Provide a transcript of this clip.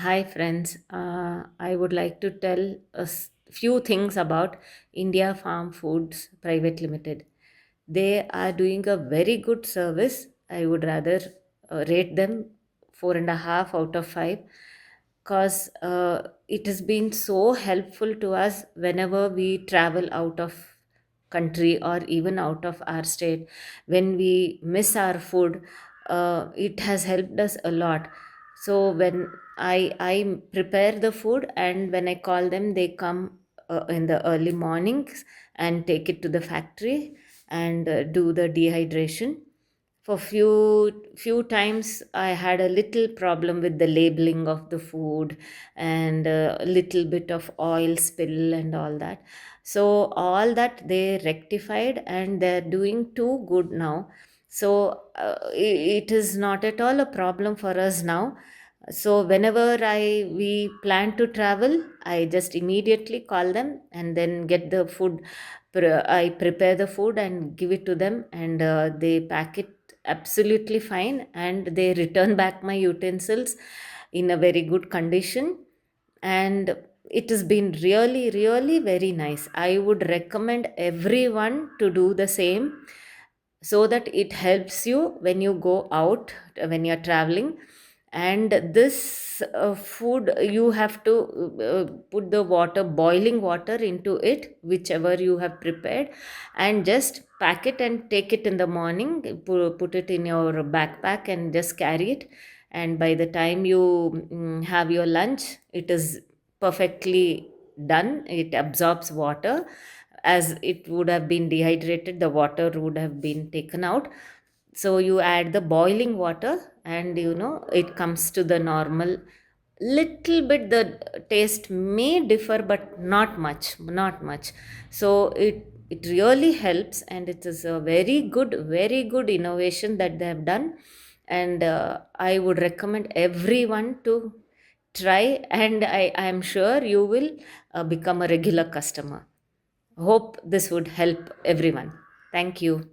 Hi, friends. I would like to tell a few things about India Farm Foods Private Limited. They are doing a very good service. I would rather rate them 4.5 out of 5 because it has been so helpful to us whenever we travel out of country or even out of our state. When we miss our food, it has helped us a lot. So when I prepare the food, and when I call them, they come in the early mornings and take it to the factory and do the dehydration. For few times I had a little problem with the labeling of the food and a little bit of oil spill and all that. So all that they rectified, and they're doing too good now. So it is not at all a problem for us now. So whenever we plan to travel, I just immediately call them and then get the food. I prepare the food and give it to them, and they pack it absolutely fine, and they return back my utensils in a very good condition. And it has been really, really very nice. I would recommend everyone to do the same, so that it helps you when you go out, when you're traveling. And this food, you have to put the water, boiling water, into it, whichever you have prepared, and just pack it and take it in the morning. Put it in your backpack and just carry it, and by the time you have your lunch, it is perfectly done. It absorbs water. As it would have been dehydrated, the water would have been taken out. So you add the boiling water, and it comes to the normal. Little bit the taste may differ, but not much. So it really helps, and it is a very good innovation that they have done. And I would recommend everyone to try, and I am sure you will become a regular customer. Hope this would help everyone. Thank you.